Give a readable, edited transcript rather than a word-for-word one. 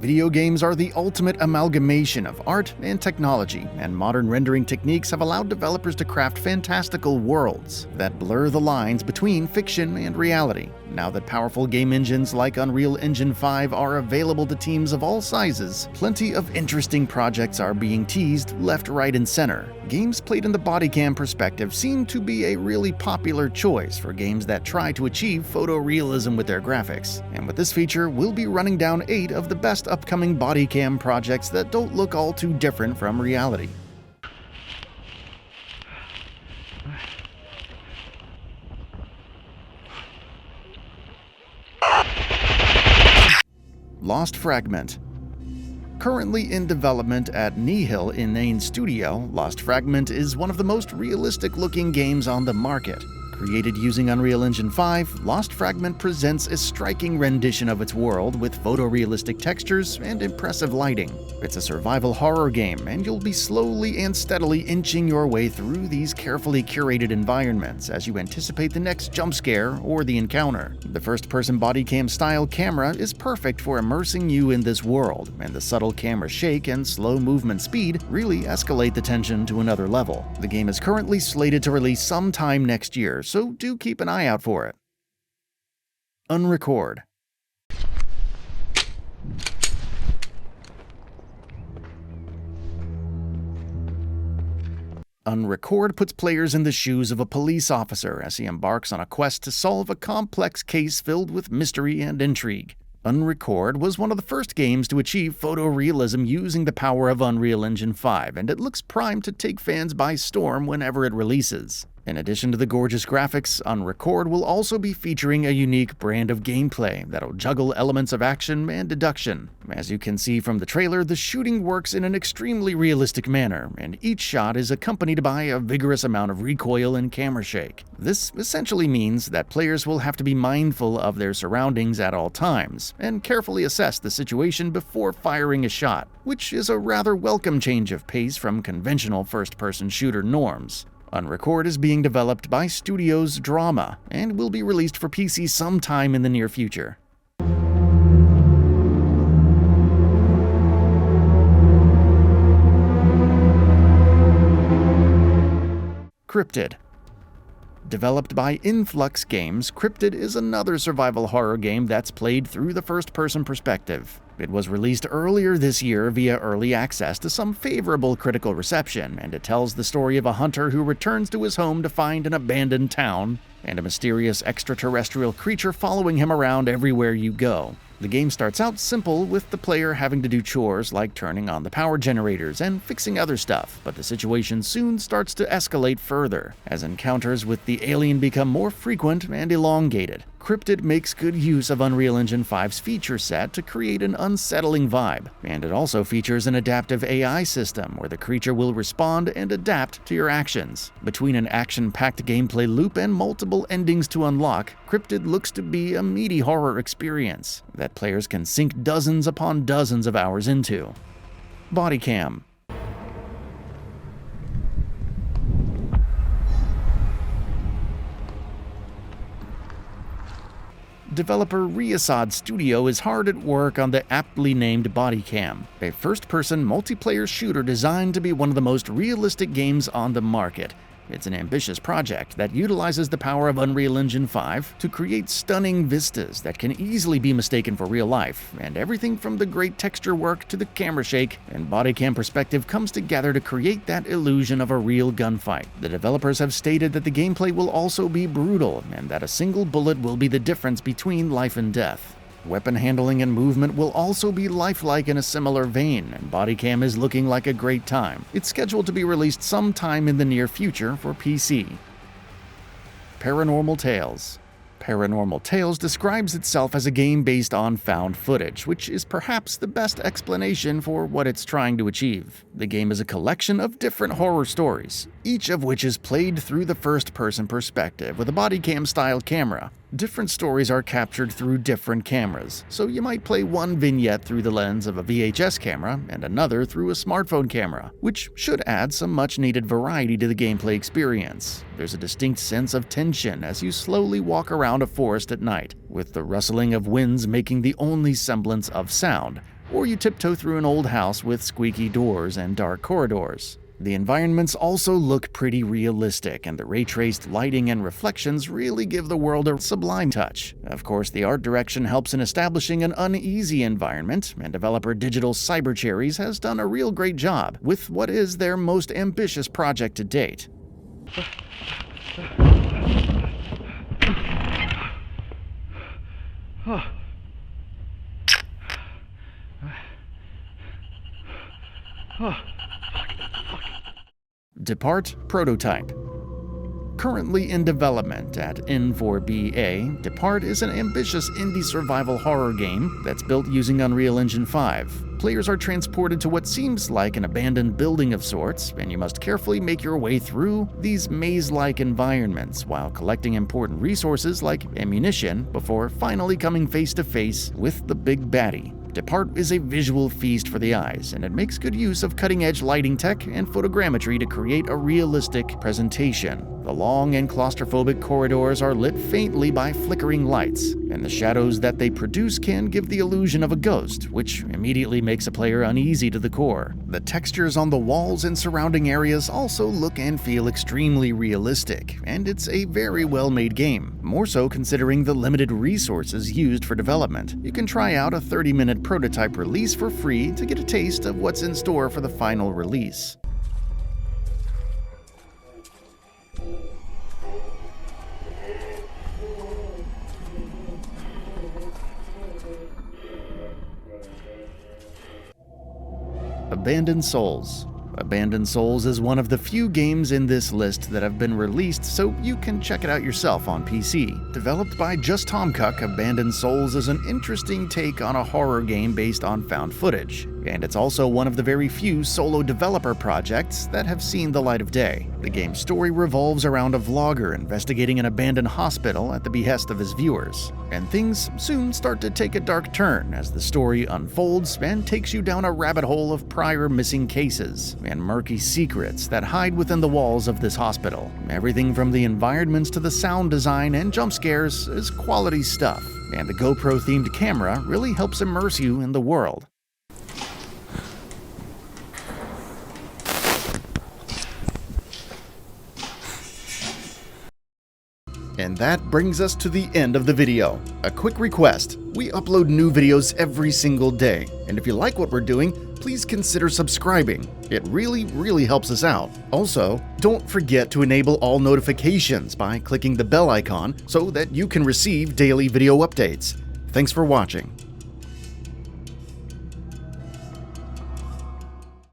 Video games are the ultimate amalgamation of art and technology, and modern rendering techniques have allowed developers to craft fantastical worlds that blur the lines between fiction and reality. Now that powerful game engines like Unreal Engine 5 are available to teams of all sizes, plenty of interesting projects are being teased left, right, and center. Games played in the Bodycam perspective seem to be a really popular choice for games that try to achieve photorealism with their graphics. And with this feature, we'll be running down 8 of the best upcoming Bodycam projects that don't look all too different from reality. Lost Fragment. Currently in development at Nihil Inane Studio, Lost Fragment is one of the most realistic-looking games on the market. Created using Unreal Engine 5, Lost Fragment presents a striking rendition of its world with photorealistic textures and impressive lighting. It's a survival horror game, and you'll be slowly and steadily inching your way through these carefully curated environments as you anticipate the next jump scare or the encounter. The first-person Bodycam style camera is perfect for immersing you in this world, and the subtle camera shake and slow movement speed really escalate the tension to another level. The game is currently slated to release sometime next year, so do keep an eye out for it. UNRECORD. UNRECORD puts players in the shoes of a police officer as he embarks on a quest to solve a complex case filled with mystery and intrigue. UNRECORD was one of the first games to achieve photorealism using the power of Unreal Engine 5, and it looks primed to take fans by storm whenever it releases. In addition to the gorgeous graphics, UNRECORD will also be featuring a unique brand of gameplay that'll juggle elements of action and deduction. As you can see from the trailer, the shooting works in an extremely realistic manner, and each shot is accompanied by a vigorous amount of recoil and camera shake. This essentially means that players will have to be mindful of their surroundings at all times, and carefully assess the situation before firing a shot, which is a rather welcome change of pace from conventional first-person shooter norms. UNRECORD is being developed by Studios Drama and will be released for PC sometime in the near future. CRYPTID. Developed by Influx Games, CRYPTID is another survival horror game that's played through the first-person perspective. It was released earlier this year via early access to some favorable critical reception, and it tells the story of a hunter who returns to his home to find an abandoned town and a mysterious extraterrestrial creature following him around everywhere you go. The game starts out simple, with the player having to do chores like turning on the power generators and fixing other stuff, but the situation soon starts to escalate further, as encounters with the alien become more frequent and elongated. CRYPTID makes good use of Unreal Engine 5's feature set to create an unsettling vibe, and it also features an adaptive AI system where the creature will respond and adapt to your actions. Between an action-packed gameplay loop and multiple endings to unlock, CRYPTID looks to be a meaty horror experience that players can sink dozens upon dozens of hours into. Bodycam. Developer Riasad Studio is hard at work on the aptly named Bodycam, a first-person multiplayer shooter designed to be one of the most realistic games on the market. It's an ambitious project that utilizes the power of Unreal Engine 5 to create stunning vistas that can easily be mistaken for real life, and everything from the great texture work to the camera shake and Bodycam perspective comes together to create that illusion of a real gunfight. The developers have stated that the gameplay will also be brutal, and that a single bullet will be the difference between life and death. Weapon handling and movement will also be lifelike in a similar vein, and Bodycam is looking like a great time. It's scheduled to be released sometime in the near future for PC. Paranormal Tales. Paranormal Tales describes itself as a game based on found footage, which is perhaps the best explanation for what it's trying to achieve. The game is a collection of different horror stories, each of which is played through the first-person perspective with a Bodycam-style camera. Different stories are captured through different cameras, so you might play one vignette through the lens of a VHS camera and another through a smartphone camera, which should add some much-needed variety to the gameplay experience. There's a distinct sense of tension as you slowly walk around a forest at night, with the rustling of winds making the only semblance of sound. or you tiptoe through an old house with squeaky doors and dark corridors. The environments also look pretty realistic, and the ray-traced lighting and reflections really give the world a sublime touch. Of course, the art direction helps in establishing an uneasy environment, and developer Digital Cyber Cherries has done a real great job with what is their most ambitious project to date. DEPPART Prototype. Currently in development at N4BA, DEPPART is an ambitious indie survival horror game that's built using Unreal Engine 5. Players are transported to what seems like an abandoned building of sorts, and you must carefully make your way through these maze-like environments while collecting important resources like ammunition before finally coming face to face with the big baddie. DEPPART is a visual feast for the eyes, and it makes good use of cutting-edge lighting tech and photogrammetry to create a realistic presentation. The long and claustrophobic corridors are lit faintly by flickering lights, and the shadows that they produce can give the illusion of a ghost, which immediately makes a player uneasy to the core. The textures on the walls and surrounding areas also look and feel extremely realistic, and it's a very well-made game, more so considering the limited resources used for development. You can try out a 30-minute prototype release for free to get a taste of what's in store for the final release. Abandoned Souls. Abandoned Souls is one of the few games in this list that have been released, so you can check it out yourself on PC. Developed by Just Tom Cook, Abandoned Souls is an interesting take on a horror game based on found footage, and it's also one of the very few solo developer projects that have seen the light of day. The game's story revolves around a vlogger investigating an abandoned hospital at the behest of his viewers, and things soon start to take a dark turn as the story unfolds and takes you down a rabbit hole of prior missing cases and murky secrets that hide within the walls of this hospital. Everything from the environments to the sound design and jump scares is quality stuff, and the GoPro-themed camera really helps immerse you in the world. And that brings us to the end of the video. A quick request: we upload new videos every single day, and if you like what we're doing, please consider subscribing. It really helps us out. Also, don't forget to enable all notifications by clicking the bell icon so that you can receive daily video updates. Thanks for watching.